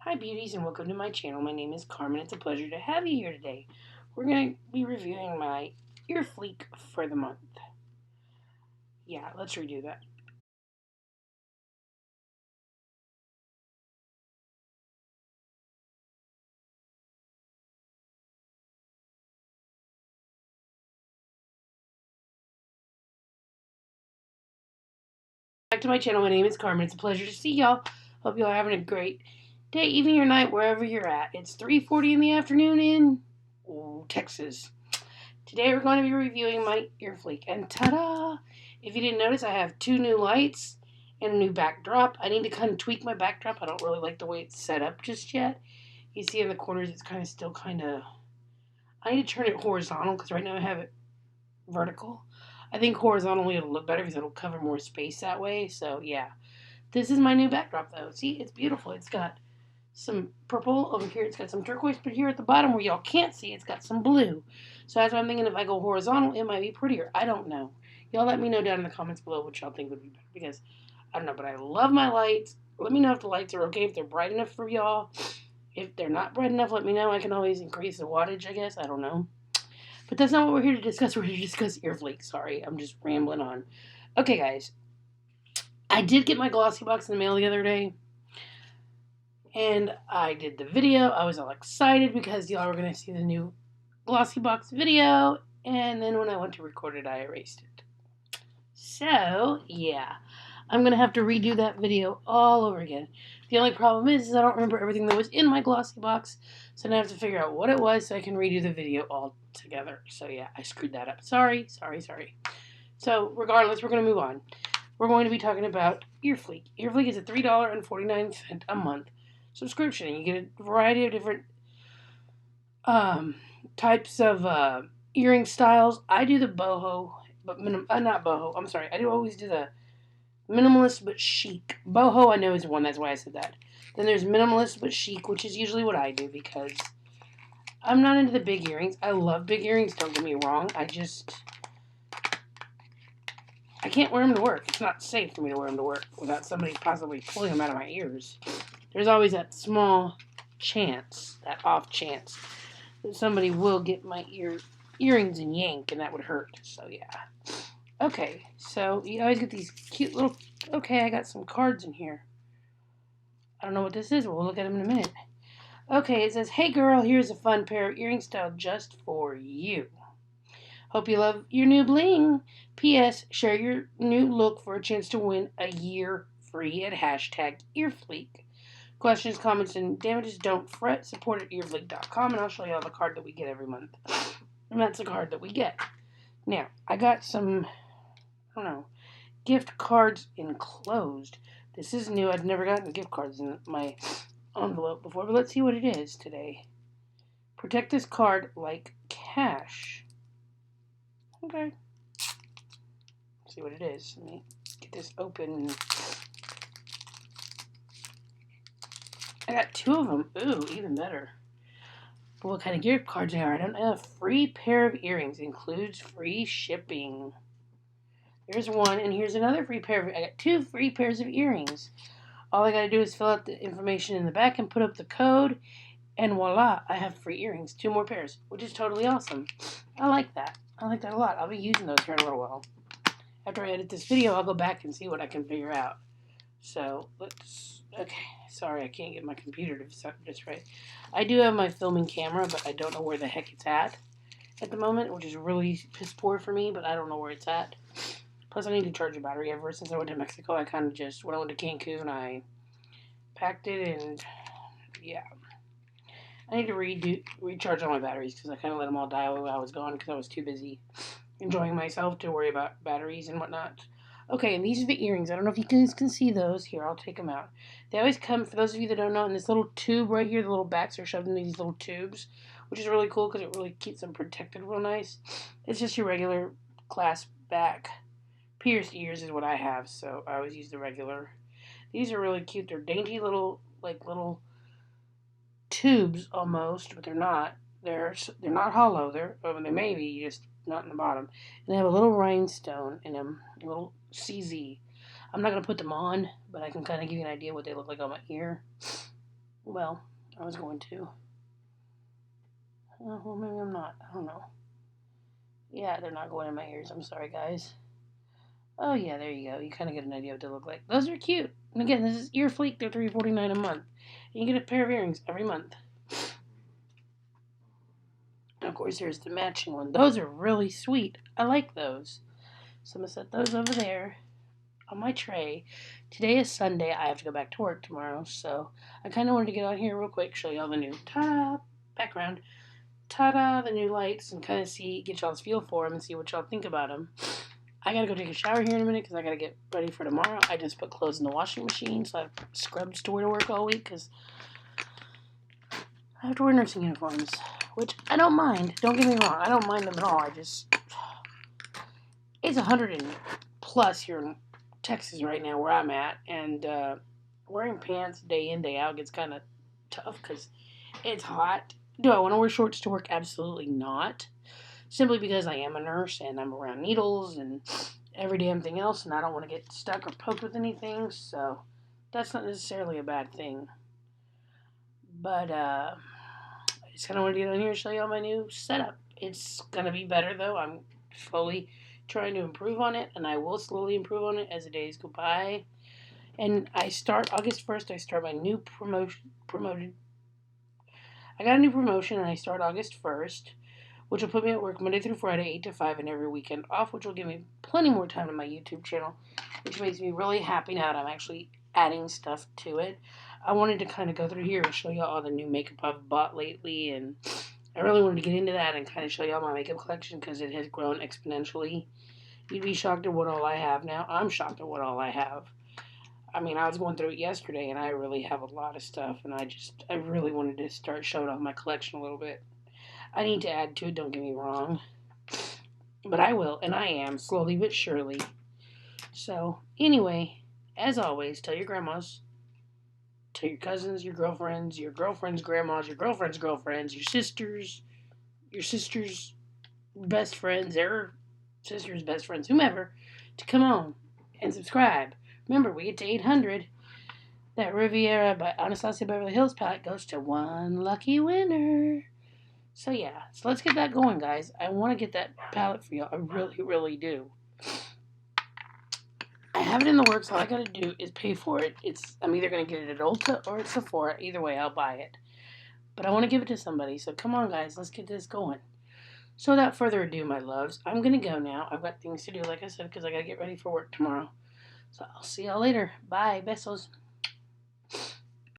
Hi beauties and welcome to my channel. My name is Carmen. It's a pleasure to have you here today. We're going to be reviewing my Earfleek for the month. Yeah, let's redo that. Back to my channel. My name is Carmen. It's a pleasure to see y'all. Hope y'all are having a great day, evening, or night, wherever you're at. It's 3:40 in the afternoon in Texas. Today we're going to be reviewing my Earfleek. And ta-da! If you didn't notice, I have two new lights and a new backdrop. I need to kind of tweak my backdrop. I don't really like the way it's set up just yet. You see in the corners, it's still I need to turn it horizontal because right now I have it vertical. I think horizontally it'll look better because it'll cover more space that way. So yeah, this is my new backdrop though. See, it's beautiful. It's got some purple over here. It's got some turquoise, but here at the bottom where y'all can't see, it's got some blue. So that's why I'm thinking if I go horizontal, it might be prettier. I don't know. Y'all let me know down in the comments below what y'all think would be better because I don't know, but I love my lights. Let me know if the lights are okay, if they're bright enough for y'all. If they're not bright enough, let me know. I can always increase the wattage, I guess. I don't know. But that's not what we're here to discuss. We're here to discuss Earfleek. Sorry, I'm just rambling on. Okay, guys. I did get my glossy box in the mail the other day. And I did the video. I was all excited because y'all were going to see the new glossy box video. And then when I went to record it, I erased it. So, yeah. I'm going to have to redo that video all over again. The only problem is I don't remember everything that was in my glossy box. So now I have to figure out what it was so I can redo the video all together. So yeah, I screwed that up. Sorry. So regardless, we're going to move on. We're going to be talking about Earfleek. Earfleek is a $3.49 a month subscription. You get a variety of different types of earring styles. I do the boho, but not boho. I'm sorry. I always do the minimalist but chic. Boho I know is one, that's why I said that. Then there's minimalist but chic, which is usually what I do because I'm not into the big earrings. I love big earrings, don't get me wrong. I can't wear them to work. It's not safe for me to wear them to work without somebody possibly pulling them out of my ears. There's always that small chance, that off chance, that somebody will get my earrings and yank, and that would hurt. So yeah. Okay, so you always get these cute little... Okay, I got some cards in here. I don't know what this is, but we'll look at them in a minute. Okay, it says, "Hey girl, here's a fun pair of earring style just for you. Hope you love your new bling. P.S. Share your new look for a chance to win a year free at #Earfleek. Questions, comments, and damages, don't fret. Support at earfleek.com, and I'll show you all the card that we get every month. And that's the card that we get. Now, I got some, I don't know, gift cards enclosed. This is new. I've never gotten gift cards in my envelope before, but let's see what it is today. Protect this card like cash. Okay. Let's see what it is. Let me get this open. I got two of them. Ooh, even better. But what kind of gift cards they are, I don't know. A free pair of earrings includes free shipping. There's one, and here's another free pair. I got two free pairs of earrings. All I gotta do is fill out the information in the back and put up the code, and voila, I have free earrings. Two more pairs, which is totally awesome. I like that. I like that a lot. I'll be using those here in a little while. After I edit this video, I'll go back and see what I can figure out. So, okay, sorry, I can't get my computer to set this right. I do have my filming camera, but I don't know where the heck it's at the moment, which is really piss poor for me, but I don't know where it's at. Plus, I need to charge a battery. Ever since I went to Mexico, I kind of just, when I went to Cancun, I packed it, and yeah. I need to recharge all my batteries, because I kind of let them all die while I was gone, because I was too busy enjoying myself to worry about batteries and whatnot. Okay, and these are the earrings. I don't know if you guys can see those. Here, I'll take them out. They always come, for those of you that don't know, in this little tube right here. The little backs are shoved into these little tubes, which is really cool because it really keeps them protected real nice. It's just your regular clasp back. Pierced ears is what I have, so I always use the regular. These are really cute. They're dainty little tubes almost, but they're not. They're not hollow. They may be, just not in the bottom. And they have a little rhinestone in them, a little CZ. I'm not gonna put them on, but I can kind of give you an idea what they look like on my ear. Well, I was going to. Well, maybe I'm not. I don't know. Yeah, they're not going in my ears. I'm sorry, guys. Oh, yeah, there you go. You kind of get an idea what they look like. Those are cute. And again, this is Earfleek. They're $3.49 a month. And you get a pair of earrings every month. And of course, there's the matching one. Those are really sweet. I like those. So I'm going to set those over there on my tray. Today is Sunday. I have to go back to work tomorrow. So I kind of wanted to get on here real quick, show y'all the new ta-da background. Ta-da, the new lights, and kind of get y'all's feel for them and see what y'all think about them. I gotta go take a shower here in a minute because I gotta get ready for tomorrow. I just put clothes in the washing machine, so I have scrubs to wear to work all week because I have to wear nursing uniforms, which I don't mind. Don't get me wrong, I don't mind them at all. It's 100 and plus here in Texas right now where I'm at, and wearing pants day in, day out gets kind of tough because it's hot. Do I want to wear shorts to work? Absolutely not. Simply because I am a nurse and I'm around needles and every damn thing else, and I don't want to get stuck or poked with anything, so that's not necessarily a bad thing. But I just kind of want to get on here and show y'all my new setup. It's going to be better, though. I'm slowly trying to improve on it, and I will slowly improve on it as the days go by. And I start August 1st, I start my new promoted. I got a new promotion, and I start August 1st. Which will put me at work Monday through Friday, 8 to 5, and every weekend off, which will give me plenty more time on my YouTube channel, which makes me really happy now that I'm actually adding stuff to it. I wanted to kind of go through here and show y'all all the new makeup I've bought lately, and I really wanted to get into that and kind of show y'all my makeup collection because it has grown exponentially. You'd be shocked at what all I have now. I'm shocked at what all I have. I mean, I was going through it yesterday, and I really have a lot of stuff, and I really wanted to start showing off my collection a little bit. I need to add to it, don't get me wrong. But I will, and I am, slowly but surely. So, anyway, as always, tell your grandmas, tell your cousins, your girlfriends' grandmas, your girlfriends' girlfriends, your sister's best friends, their sister's best friends, whomever, to come on and subscribe. Remember, we get to 800. That Riviera by Anastasia Beverly Hills palette goes to one lucky winner. So yeah, so let's get that going, guys. I want to get that palette for y'all. I really, really do. I have it in the works. All I gotta do is pay for it. I'm either gonna get it at Ulta or at Sephora. Either way, I'll buy it. But I want to give it to somebody. So come on, guys, let's get this going. So without further ado, my loves, I'm gonna go now. I've got things to do, like I said, because I gotta get ready for work tomorrow. So I'll see y'all later. Bye, besos.